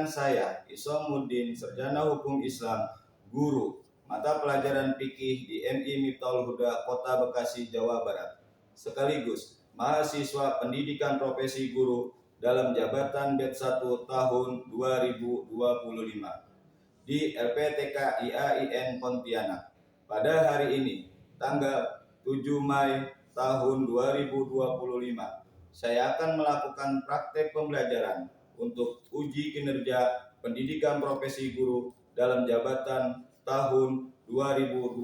dengan saya Isomuddin, sarjana hukum Islam, guru mata pelajaran fikih di MI Miftahul Huda, Kota Bekasi, Jawa Barat, sekaligus mahasiswa pendidikan profesi guru dalam jabatan BED 1 tahun 2025 di LPTK IAIN Pontianak. Pada hari ini, tanggal 7 Mei tahun 2025, saya akan melakukan praktek pembelajaran untuk uji kinerja pendidikan profesi guru dalam jabatan tahun 2025.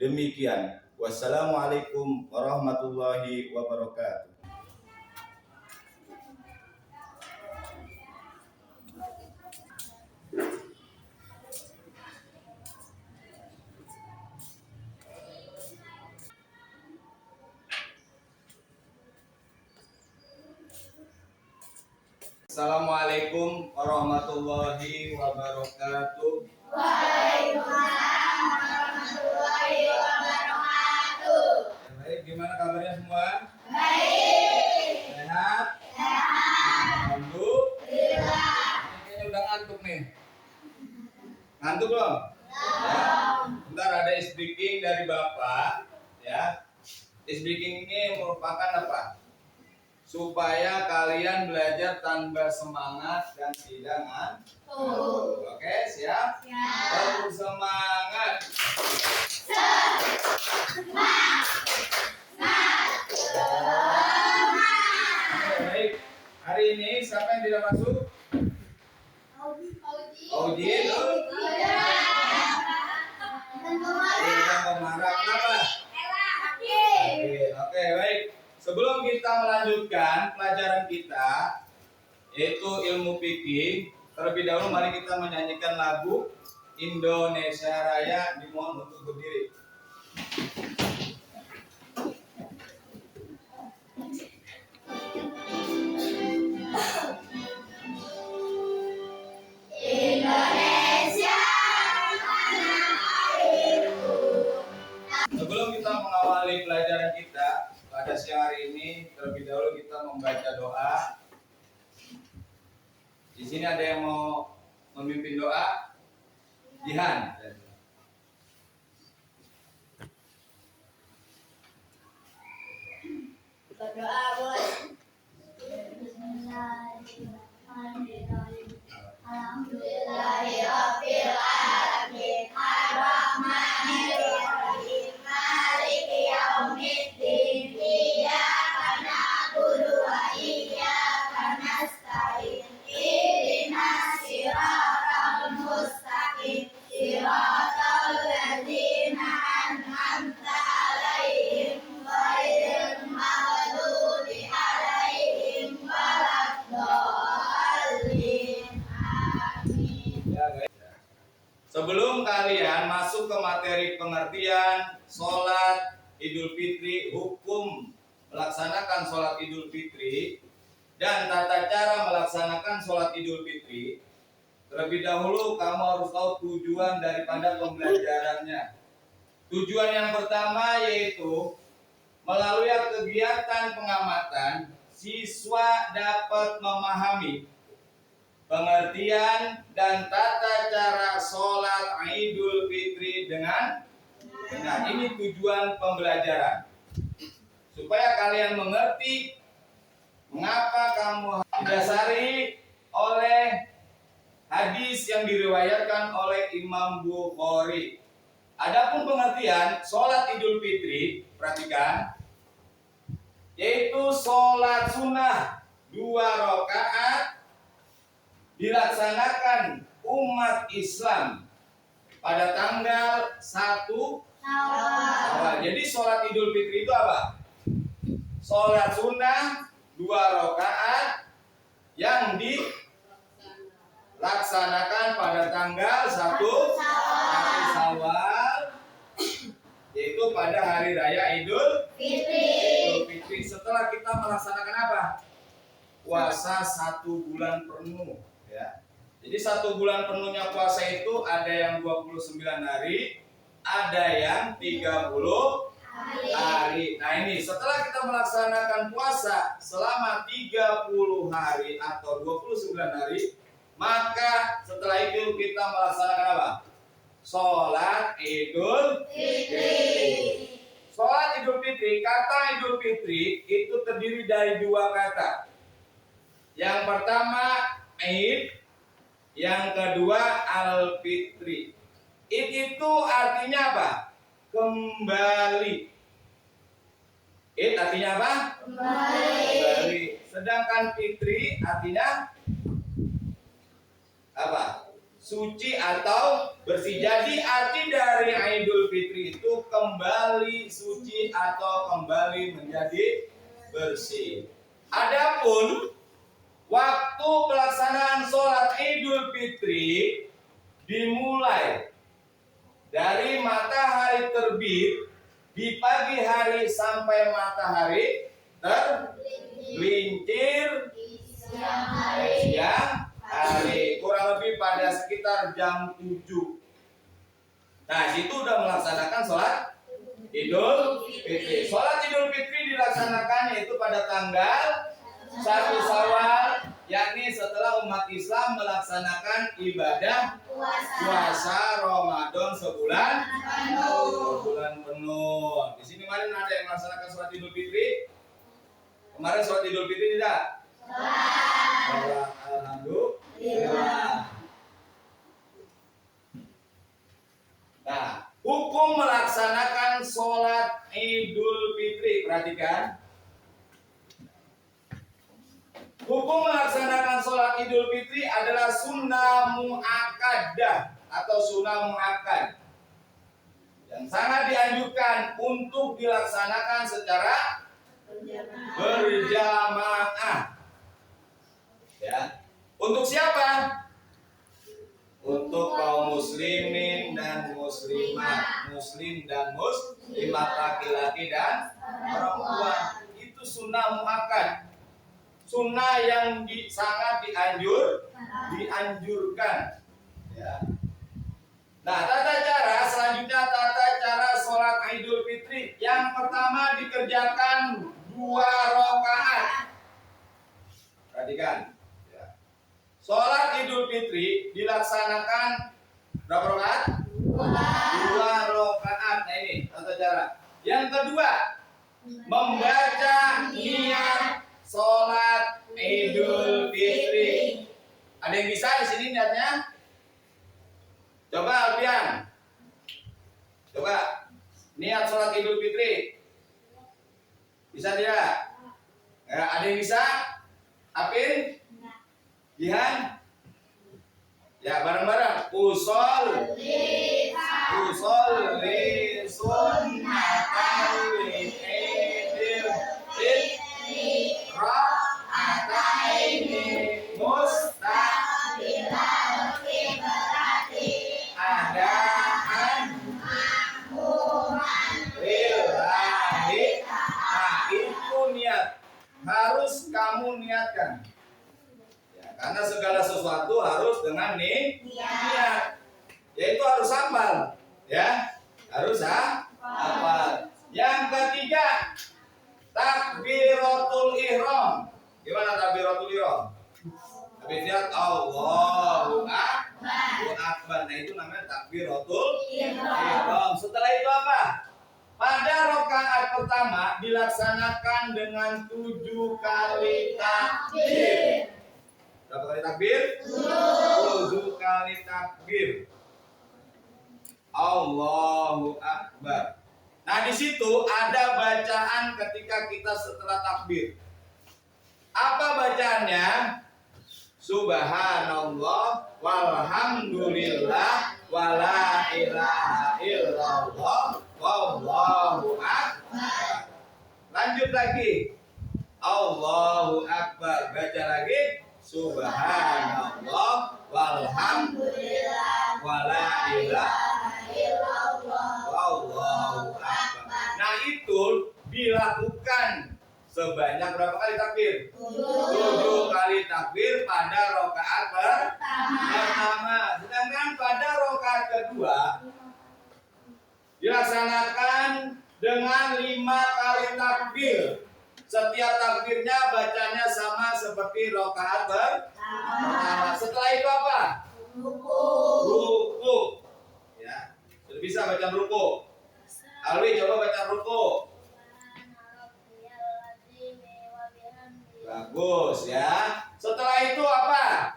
Demikian. Wassalamualaikum warahmatullahi wabarakatuh. Assalamualaikum warahmatullahi wabarakatuh. Waalaikumsalam warahmatullahi wabarakatuh. Baik, gimana kabarnya semua? Baik. Sehat? Sehat. Alhamdulillah. Kayaknya udah ngantuk nih. Ngantuk belum? Belum. Bentar, ada speaking dari Bapak, ya. Speaking ini merupakan apa? Supaya kalian belajar tanpa semangat dan tidak ngantuk. Oke, siap? Siap. Bersemangat. Oke, baik. Hari ini siapa yang tidak masuk? Auji. Marah. Kenapa? Oke, baik. Sebelum kita melanjutkan pelajaran kita, yaitu ilmu fikih, terlebih dahulu mari kita menyanyikan lagu Indonesia Raya. Dimohon untuk berdiri. Indonesia tanah airku. Sebelum kita mengawali pelajaran kita pada siang hari ini, terlebih dahulu kita membaca doa. Di sini ada yang mau memimpin doa? Jihan. Berdoa, Bos. Bismillahirrahmanirrahim. Alhamdulillahirabbil alamin. Arrahmanirrahim. Maliki yaumiddin. Iyyaka na'budu wa iyyaka nasta'in. Ihdinas siratal mustaqim. Siratal ladzina an'amta 'alaihim ghairil maghdubi 'alaihim waladdallin. Amin. Ya, guys. Sebelum kalian masuk ke materi pengertian sholat Idul Fitri, hukum melaksanakan sholat Idul Fitri, dan tata cara melaksanakan sholat Idul Fitri, terlebih dahulu kamu harus tahu tujuan daripada pembelajarannya. Tujuan yang pertama yaitu melalui kegiatan pengamatan, siswa dapat memahami pengertian dan tata cara sholat Idul Fitri dengan benar. Ini tujuan pembelajaran, supaya kalian mengerti mengapa kamu didasari oleh hadis yang diriwayatkan oleh Imam Bukhari. Adapun pengertian sholat Idul Fitri, perhatikan, yaitu sholat sunnah 2 rakaat dilaksanakan umat Islam pada tanggal 1 Syawal. Jadi sholat Idul Fitri itu apa? Sholat sunnah 2 rakaat yang dilaksanakan pada tanggal 1 Syawal, yaitu pada hari raya Idul Fitri. Setelah kita melaksanakan apa? Puasa 1 bulan penuh, ya. Jadi 1 bulan penuhnya puasa itu ada yang 29 hari, ada yang 30 hari. Nah ini setelah kita melaksanakan puasa selama 30 hari atau 29 hari, Maka setelah itu kita melaksanakan apa? Sholat Idul Fitri. Sholat Idul Fitri, kata Idul Fitri itu terdiri dari dua kata. Yang pertama Id, yang kedua Al-Fitri. Id itu artinya apa? Kembali. Id artinya apa? Kembali. Sedangkan Fitri artinya apa? Suci atau bersih. Jadi arti dari Idul Fitri itu kembali suci atau kembali menjadi bersih. Adapun waktu pelaksanaan sholat Idul Fitri dimulai dari matahari terbit di pagi hari sampai matahari tergelincir siang hari, kurang lebih pada sekitar jam 7. Nah, situ udah melaksanakan sholat Idul Fitri. Sholat Idul Fitri dilaksanakan yaitu pada tanggal 1 Syawal, yakni setelah umat Islam melaksanakan ibadah puasa Ramadan sebulan penuh. Di sini kemarin ada yang melaksanakan sholat Idul Fitri. Kemarin sholat Idul Fitri tidak? Alhamdulillah. Nah, hukum melaksanakan sholat Idul Fitri, perhatikan. Hukum melaksanakan sholat Idul Fitri adalah sunnah muakkadah atau sunnah muakkad yang sangat dianjurkan untuk dilaksanakan secara berjamaah. Ya. Untuk siapa? Untuk kaum muslimin dan muslimat, muslim dan muslimat, laki-laki dan perempuan. Itu sunnah muakkad. Sunnah yang sangat dianjurkan. Ya. Nah, tata cara selanjutnya, tata cara sholat Idul Fitri. Yang pertama dikerjakan 2 rakaat. Perhatikan. Ya. Sholat Idul Fitri dilaksanakan berapa rakaat? 2 rakaat. Nah, ini tata cara. Yang kedua, membaca niat sholat Idul Fitri. Ada yang bisa di sini niatnya? Coba Alfian. Coba niat sholat Idul Fitri. Bisa tidak? Ya, ada yang bisa? Apin? Jihan? Ya, bareng-bareng. Usolli sunnatal Idul Fitri raka'ataini mustaqbilal qiblati adaan lillahi. Nah, itu niat. Harus kamu niatkan. Ya, karena segala sesuatu harus dengan niat. Yaitu harus hafal. Ya, harus hafal. Yang ketiga, takbiratul ihram. Gimana takbiratul ihram? Habis lihat Allahu Akbar. Nah, itu namanya takbiratul ihram. Setelah itu apa? Pada rakaat pertama dilaksanakan dengan 7 kali takbir. Berapa kali takbir? 7 kali takbir. Allahu Akbar. Nah, di situ ada bacaan ketika kita setelah takbir. Apa bacaannya? Subhanallah walhamdulillah wala ilaha illallah wallahu akbar. Lanjut lagi. Allahu Akbar. Baca lagi. Subhanallah walhamdulillah wala ilaha illallah wallahu akbar. Nah, itu dilakukan sebanyak berapa kali takbir? 7 kali takbir pada rakaat pertama. Sedangkan pada rakaat kedua dilaksanakan dengan 5 kali takbir. setiap takbirnya bacanya sama seperti rakaat pertama. Setelah itu apa? Ruku. Ya, sudah bisa baca ruku. Alwi coba baca ruku. Bagus ya. Setelah itu apa?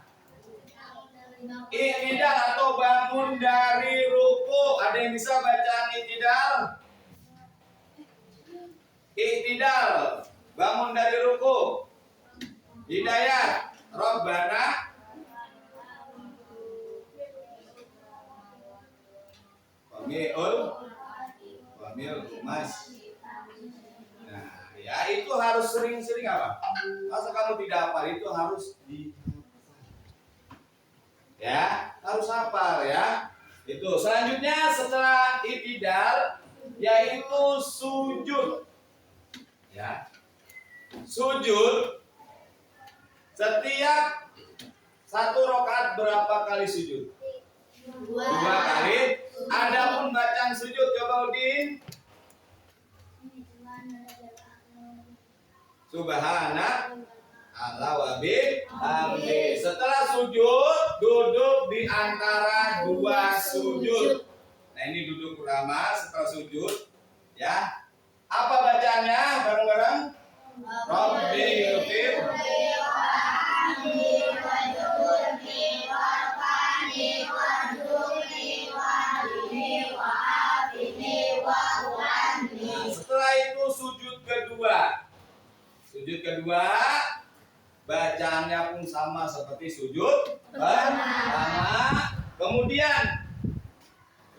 I'tidal atau bangun dari ruku. Ada yang bisa bacaan i'tidal? I'tidal, bangun dari ruku. Hidayat, Rabbana Wamil Mas. Nah, ya itu harus sering-sering apa? Masa kamu tidak hafal itu harus ya, harus hafal ya. Itu selanjutnya setelah i'tidal yaitu sujud. Ya. Sujud setiap satu rakaat berapa kali sujud? Dua kali. Adapun bacaan sujud coba Udin. Subhana Allah wa bihamdi. Setelah sujud, duduk di antara dua sujud. Nah, ini duduk ulama setelah sujud. Ya. Apa bacaannya bareng-bareng? Rabbi ghfir setelah itu sujud kedua. Sujud kedua bacaannya pun sama seperti sujud pertama. Kemudian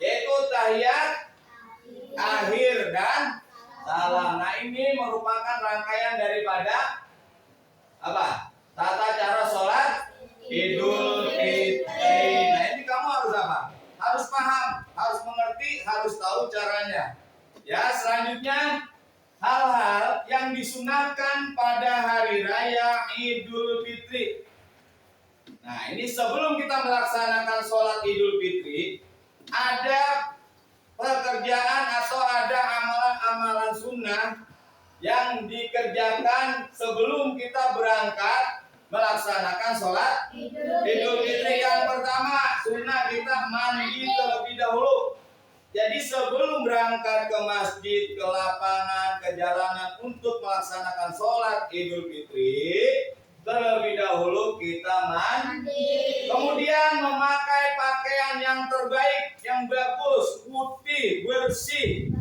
yaitu tahiyat akhir dan salam. Nah, ini merupakan rangkaian daripada apa? Tata cara sholat Idul Fitri. Nah, ini kamu harus apa? Harus paham, harus mengerti, harus tahu caranya. Ya, selanjutnya hal-hal yang disunahkan pada hari raya Idul Fitri. Nah, ini sebelum kita melaksanakan sholat Idul Fitri, ada pekerjaan atau ada amalan-amalan sunnah yang dikerjakan sebelum kita berangkat melaksanakan sholat Idul Fitri. Yang pertama, sunnah kita mandi terlebih dahulu. Jadi sebelum berangkat ke masjid, ke lapangan, ke jalanan untuk melaksanakan sholat Idul Fitri, terlebih dahulu kita mandi. Kemudian memakai pakaian yang terbaik, yang bagus, putih, bersih.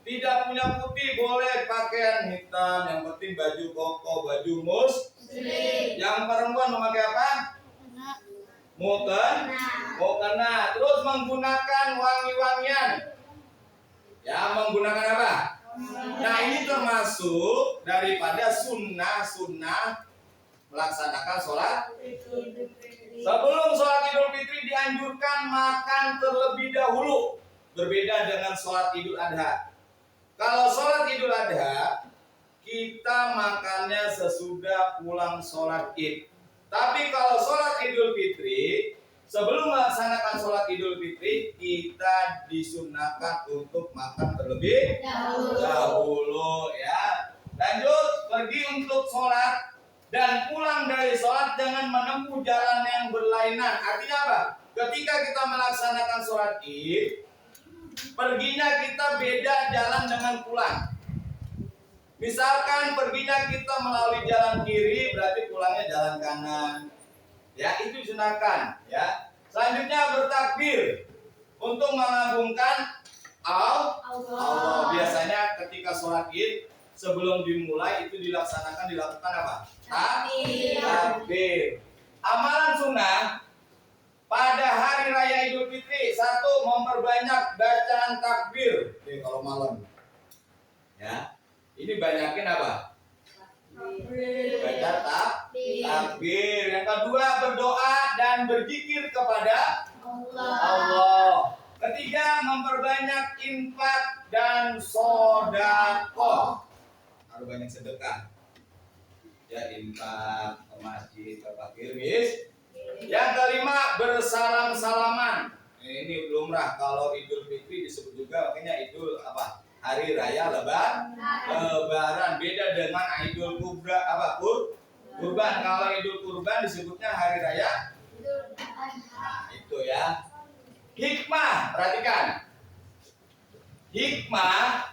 Tidak punya putih boleh pakaian hitam, yang penting baju koko, baju muslim. Yang perempuan memakai apa? Mukena. Terus menggunakan wangi-wangian. Ya, menggunakan apa? Nah, ini termasuk daripada sunnah melaksanakan sholat. Sebelum sholat Idul Fitri dianjurkan makan terlebih dahulu. Berbeda dengan sholat Idul Adha. Kalau sholat Idul Adha, kita makannya sesudah pulang sholat Id. Tapi kalau sholat Idul Fitri, sebelum melaksanakan sholat Idul Fitri, kita disunahkan untuk makan terlebih dahulu ya. Lanjut, pergi untuk sholat dan pulang dari sholat dengan menempuh jalan yang berlainan. Artinya apa? Ketika kita melaksanakan sholat Id, perginya kita beda jalan dengan pulang. Misalkan perginya kita melalui jalan kiri, berarti pulangnya jalan kanan. Ya, itu disunahkan. Ya. Selanjutnya bertakbir untuk mengagungkan Allah. Biasanya ketika sholat Id sebelum dimulai itu dilakukan apa? Takbir. Amalan sunnah pada hari raya Idul Fitri, satu, memperbanyak bacaan takbir. Oke, kalau malam. Ya. Ini banyakin apa? Baca takbir. Yang kedua, berdoa dan berzikir kepada Allah. Ketiga, memperbanyak infak dan sedekah. Harus banyak sedekah. Ya, infak ke masjid, ke fakir, mis. Yang kelima, bersalam-salaman. Ini lumrah kalau Idul Fitri disebut juga makanya Idul apa? hari raya Lebaran. Beda dengan Idul Kurban. Kalau Idul Kurban disebutnya hari raya. Nah, itu ya. Hikmah, perhatikan. Hikmah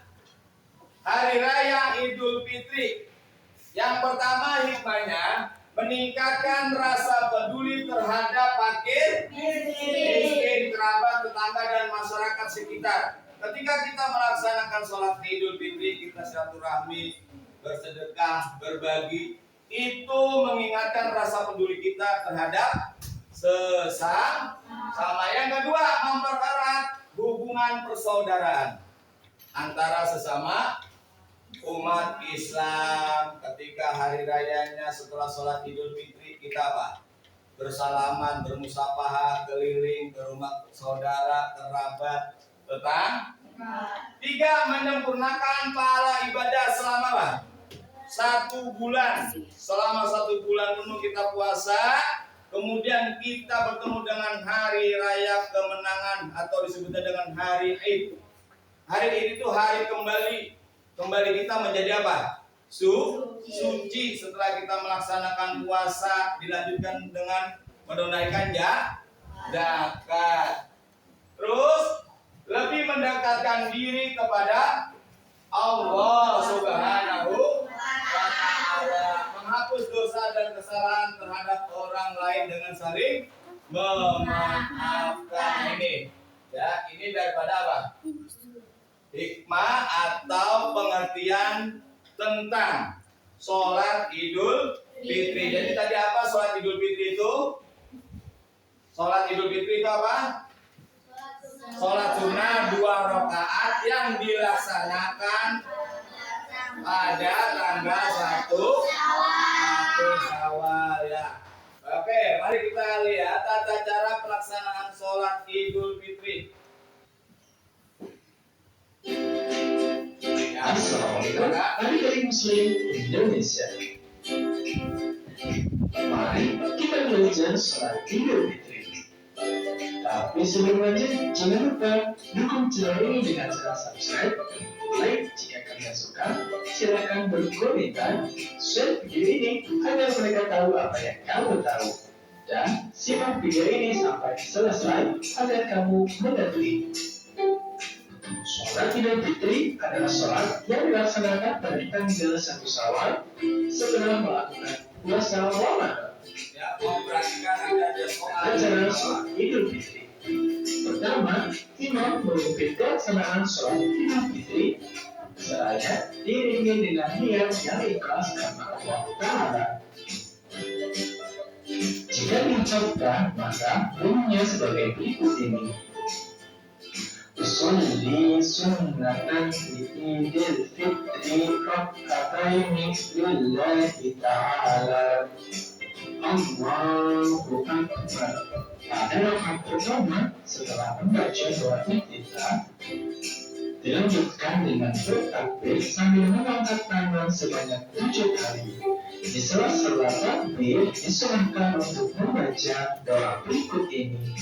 hari raya Idul Fitri. Yang pertama hikmahnya meningkatkan rasa peduli terhadap fakir, miskin, kerabat, tetangga, dan masyarakat sekitar. Ketika kita melaksanakan sholat Idul Fitri, kita silaturahmi, bersedekah, berbagi, itu mengingatkan rasa peduli kita terhadap sesama. Yang kedua, mempererat hubungan persaudaraan antara sesama umat Islam. Ketika hari rayanya setelah sholat Idul Fitri, kita apa? Bersalaman, bermusafahah, keliling ke rumah saudara, kerabat, tetangga. 3, menyempurnakan pahala ibadah selama apa? 1 bulan. Selama 1 bulan penuh kita puasa, kemudian kita bertemu dengan hari raya kemenangan atau disebutnya dengan hari Id. Hari Id itu hari kembali kita menjadi apa? Suci. Setelah kita melaksanakan puasa, dilanjutkan dengan menunaikan zakat. Terus lebih mendekatkan diri kepada Allah Subhanahu wa Ta'ala, menghapus dosa dan kesalahan terhadap orang lain dengan saling memaafkan. Ini ya, ini daripada apa? Hikmah atau pengertian tentang sholat Idul Fitri. Jadi tadi apa sholat Idul Fitri itu? Sholat Idul Fitri itu apa? Sholat sunnah 2 rakaat yang dilaksanakan pada tanggal 1 Syawal ya. Oke, mari kita lihat tata cara pelaksanaan sholat Idul Fitri. Assalamualaikum adik-adik Muslim Indonesia. Mari kita belajar sholat Idul Fitri. Tapi sebelum lanjut, jangan lupa dukung channel ini dengan cara subscribe, like jika kalian suka, silakan berkomentar, share video ini agar mereka tahu apa yang kamu tahu, dan simak video ini sampai selesai agar kamu mengetahui. Sholat Idul Fitri adalah sholat yang dilaksanakan pada tanggal 1 Syawal setelah melakukan puasa Ramadan. Ya, mau perhatikan ada soal. Acara sholat Idul Fitri. Pertama, imam memimpin pelaksanaan sholat Idul Fitri. Seraya diiringi dengan niat yang ikhlas karena Allah Ta'ala. Jika diucapkan, maka bunyinya sebagai berikut ini. Usolli sunnatan di Idul Fitri rak'ataini lillahi ta'ala. Allahu Akbar. Pada rakaat pertama setelah membaca doa iftitah, dilanjutkan dengan bertakbir sambil mengangkat tangan sebanyak 7 kali. Di sela-sela takbir disunahkan untuk membaca doa berikut ini.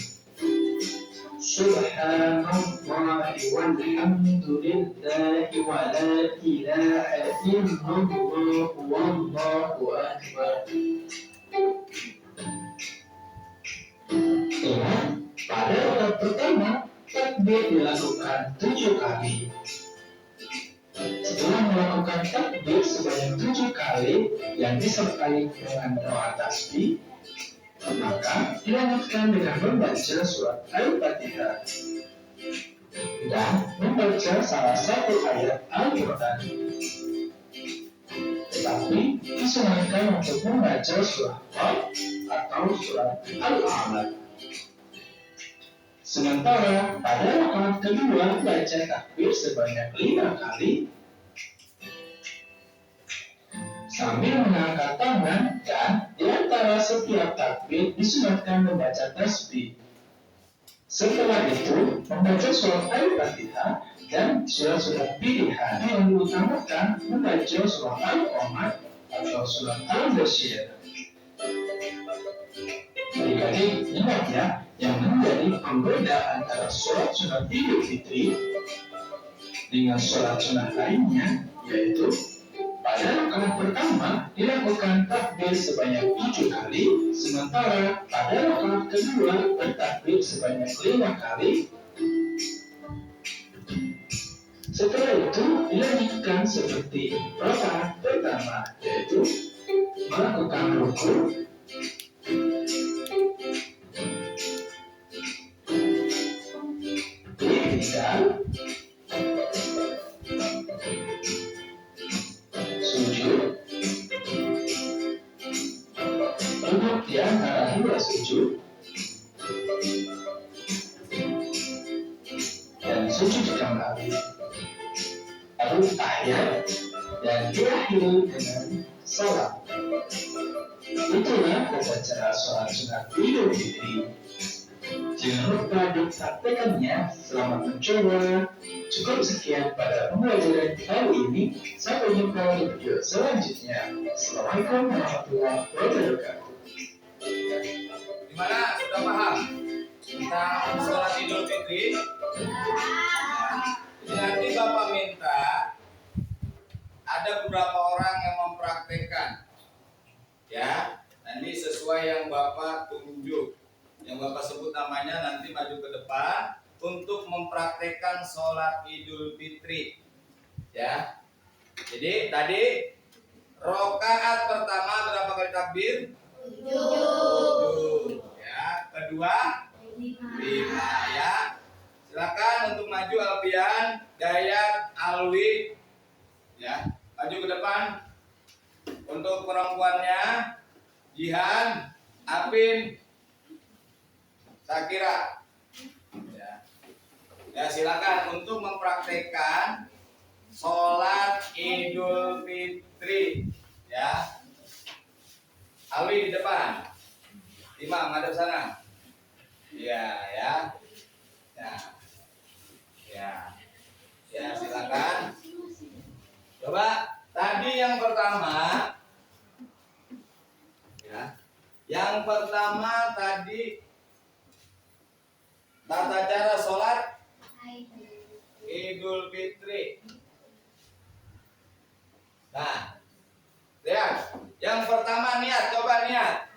Subhanallah walhamdulillah wa la ilaha illallah wallahu akbar. Ingat, pada rakaat pertama takbir dilakukan 7 kali. Setelah melakukan takbir sebanyak 7 kali yang disertai dengan doa tasbih, maka dilanjutkan dengan membaca surat Al-Fatihah dan membaca salah satu ayat Al-Quran. Tetapi disunahkan untuk membaca surat Qaf atau surat Al-A'la. Sementara pada rakaat kedua baca takbir sebanyak 5 kali sambil mengangkat tangan, dan di antara setiap takbir disunahkan membaca tasbih. Setelah itu membaca surat Al-Fatihah dan surat-surat pilihan yang diutamakan membaca surat Al-Qamar atau surat Al-Bashir. Adik-adik, ingat ya, yang menjadi pembeda antara sholat Idul Fitri dengan sholat sunnah lainnya, yaitu pada rakaat pertama dilakukan takbir sebanyak 7 kali, sementara pada rakaat kedua bertakbir sebanyak 5 kali. Setelah itu dilanjutkan seperti rakaat pertama, yaitu melakukan ruku, i'tidal, sujud, duduk di antara dua sujud, dan sujud kembali, lalu tahiyat, dan diakhiri dengan salam. Itulah tata cara sholat sunat Idul Fitri. Jangan lupa dipraktekannya. Selamat mencoba. Cukup sekian pada pembelajaran kali ini. Sampai jumpa di video selanjutnya. Assalamualaikum warahmatullahi wabarakatuh. Gimana? Sudah paham tentang sholat Idul Fitri? Nanti Bapak minta ada beberapa orang yang mempraktekkan, ya. Nanti sesuai yang Bapak tunjuk, yang Bapak sebut namanya, nanti maju ke depan untuk mempraktekkan sholat Idul Fitri, ya. Jadi tadi rokaat pertama berapa kali takbir? 7. Ya. Kedua 5, ya. Silakan untuk maju Alfian, Dayat, Alwi, ya. Maju ke depan. Untuk perempuannya Jihan, Apin, Sakira. Ya, silakan untuk mempraktekkan sholat Idul Fitri, ya. Alwi di depan. Imam madep sana. Ya, ya. Ya, silakan. Coba tadi yang pertama, ya. Yang pertama tadi tata cara sholat Idul Fitri. Nah, lihat. Yang pertama niat, coba niat.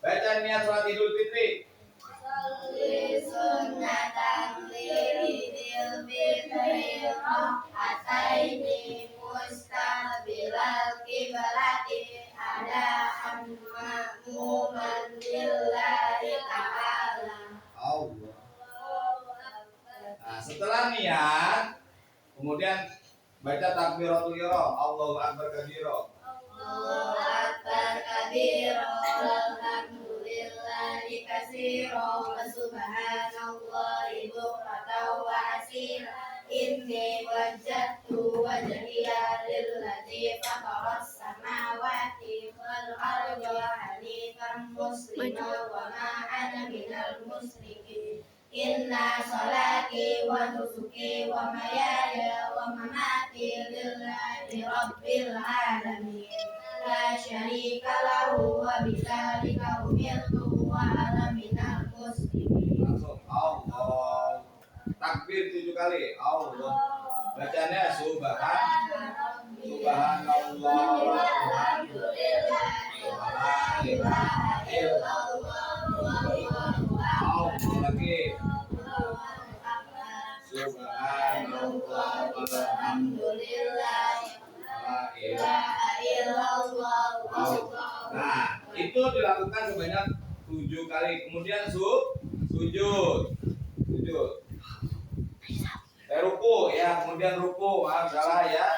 Baca niat sholat Idul Fitri. Sholli sunnatan lidil fitri rakaataini mustaqbilal qiblati adaan ma'muman lillahi ta'ala. Allah. Nah, setelah niat, kemudian baca takbiratul ihram, Allahu akbar kabira. Allahu akbar kabira walhamdulillahi katsira wa subhanallahi bukratan wa asila. Inni wajjahtu wajhiya lilladzi fataras samawati wal arda hanifan musliman wa ma ana minal musyrikin. Inna salati wa nusuki wa mayaya wa mamati lillahi rabbil alamin. La syarika lahu wa bidzalika umirtu wa ana minal muslimin. Langsung Allah. Takbir 7 kali. Allah. Bacanya subhanallah Walhamdulillah wa la ilaha illallah Allah lagi. Subhanallah walhamdulillah la ilaha. la illallah. Nah, itu dilakukan sebanyak 7 kali. Kemudian sujud. Ruku ya, kemudian ruku. Maaf salah ya.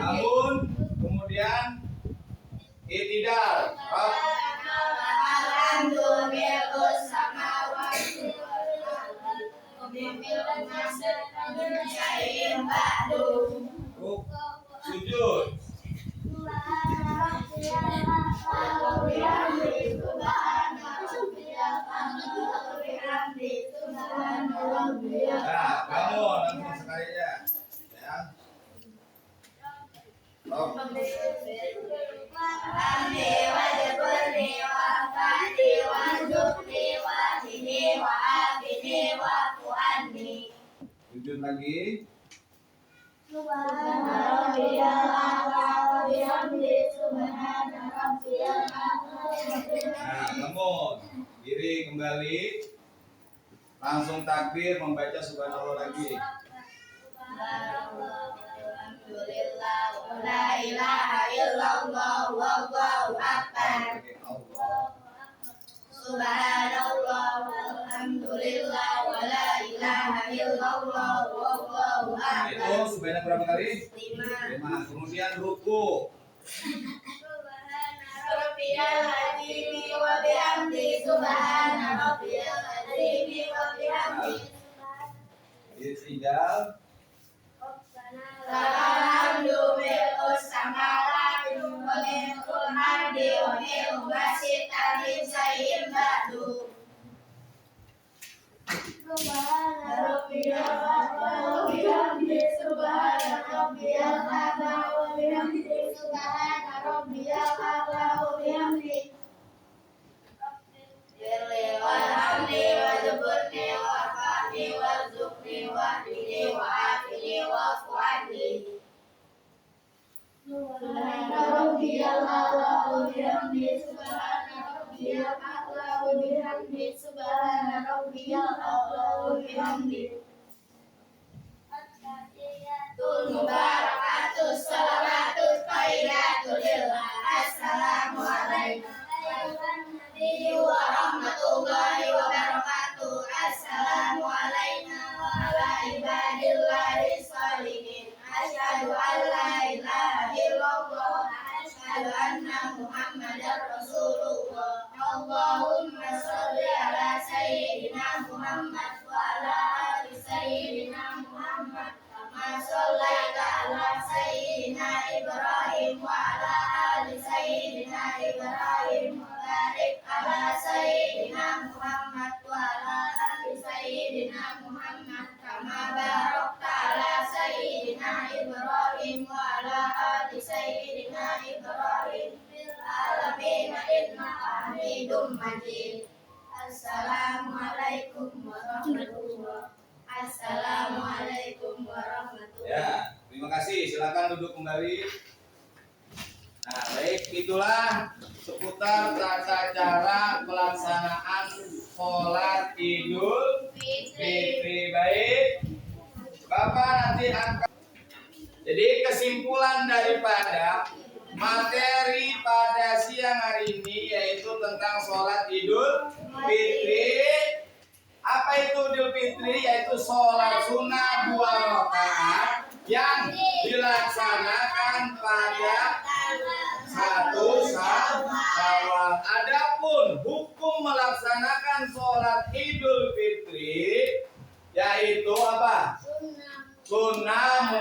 Bangun, kemudian i'tidal. Sujud. Nah, bangun langsung sekali aja. Ya. Oh. Hamdi wa jabri wa Rabbiyal a'la wa bihamdi subhana rabbiyal a'la. Nah, namun diri kembali, langsung takbir membaca subhanallah lagi. Alhamdulillah wa la ilaha illallah wallahu akbar. Subhanallah walhamdulillah wa la ilaha illallah wallahu Nah, akbar. itu sebanyak berapa kali? 5. 5. Kemudian ruku. Subhana rabbiyal azim wa bihamdi subhana rabbiyal azim wa bihamdi. Iktidal. Alhamdu mil'us samawati wa mil'ul ardi wa mil'u ma syi'ta min syai'in ba'du. Subhana rabbiyal a'la wa bihamdi subhana rabbiyal a'la wa bihamdi subhana rabbiyal a'la wa bihamdi. Birli walhamdi wajburni warfa'ni warzuqni wahdini wa'afini wa'fu anni. Subhana rabbiyal a'la wa bihamdi subhana rabbiyal a'la wa bihamdi subhana rabbiyal a'la wa bihamdi. Mubarakatus salawatut thayyibatu lillah. Assalamu alaikum wa rahmatullahi wa barakatuh. Assalamu alaina wa ala ibadillahi sholihin. Asyhadu an la ilaha illallah wa asyhadu anna Muhammadar Rasulullah. Allahumma sholli ala sayyidina Muhammad wa ala ali sayyidina Muhammad. Kama shollaita ala sayyidina Ibrahim wa ala ali sayyidina Ibrahim. Barik ala sayyidina Muhammad wa ala ali sayyidina Muhammad. Kama barakta ala sayyidina Ibrahim wa ala ali sayyidina Ibrahim fil alamin innaka Hamidum Majid. Assalamualaikum warahmatullahi. Assalamualaikum warahmatullahi. Ya, terima kasih. Silakan duduk kembali. Nah, baik, itulah seputar tata cara pelaksanaan sholat Idul Fitri. Baik, Bapak nanti akan. Jadi kesimpulan daripada materi pada siang hari ini yaitu tentang sholat Idul Fitri. Apa itu Idul Fitri? Yaitu sholat sunnah 2 rakaat yang dilaksanakan pada 1 Syawal. Adapun hukum melaksanakan sholat Idul Fitri yaitu apa? Sunnah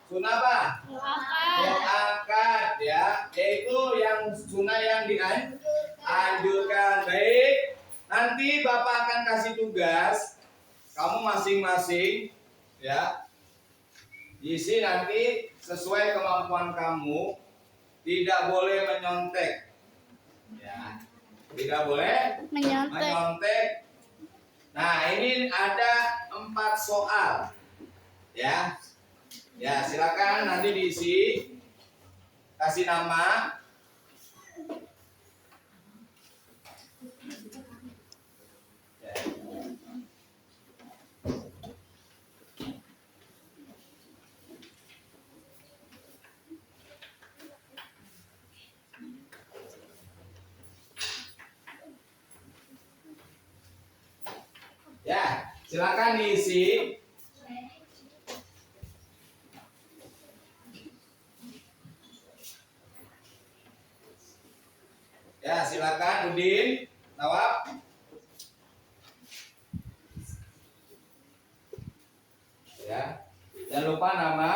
sunnah apa? Muakkad, ya, yaitu yang sunnah yang dianjurkan. Baik. Nanti Bapak akan kasih tugas, kamu masing-masing, ya, isi nanti sesuai kemampuan kamu, tidak boleh menyontek, ya, tidak boleh menyontek. Nah, ini ada 4 soal, ya, ya, silakan nanti diisi, kasih nama. Ya, silakan diisi. Ya, silakan Udin, Nawab. Ya, jangan lupa nama.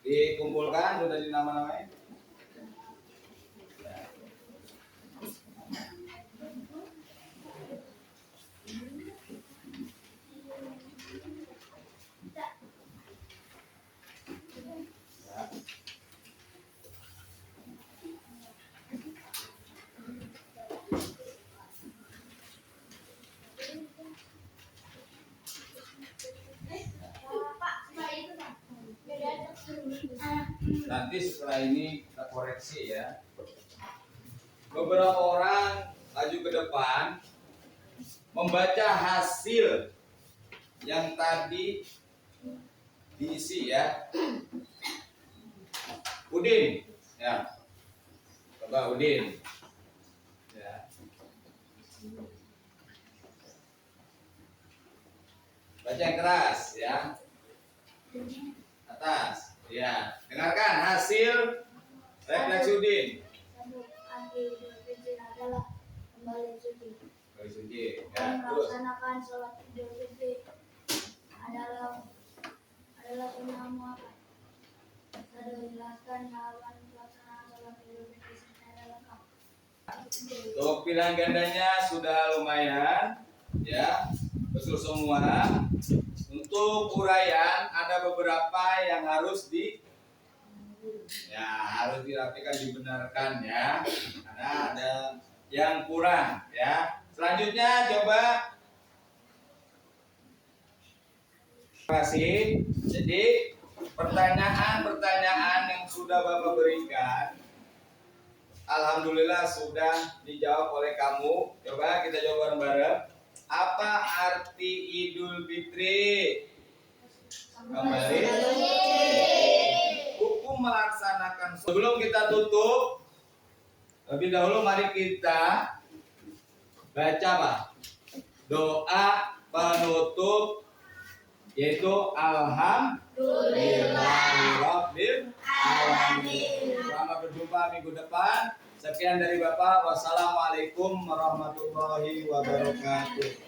Dikumpulkan sudah di nama-namanya. Nanti setelah ini kita koreksi ya. Beberapa orang maju ke depan membaca hasil yang tadi diisi ya. Udin, ya. Coba Udin. Ya. Baca yang keras ya. Atas. Ya. Dengarkan hasil refleksi Udin. Satu, arti Idul Fitri adalah kembali suci. Kembali suci. Ya. Dan Terus. melaksanakan sholat Idul Fitri adalah sunnah muakkad. Sudah dijelaskan tahapan pelaksanaan sholat Idul Fitri secara lengkap. Untuk pilihan gandanya sudah lumayan ya, betul semua. Untuk uraian ada beberapa yang harus harus dirapikan, dibenarkan ya, karena ada yang kurang ya. Selanjutnya coba kasih. Jadi pertanyaan-pertanyaan yang sudah Bapak berikan, alhamdulillah sudah dijawab oleh kamu. Coba kita jawab bareng-bareng. Apa arti Idul Fitri? Kembali. Hukum melaksanakan. Sebelum kita tutup, lebih dahulu mari kita baca apa? Doa penutup, yaitu Alhamdulillahirabbil alamin. Selamat berjumpa minggu depan. Sekian dari Bapak. Wassalamualaikum warahmatullahi wabarakatuh.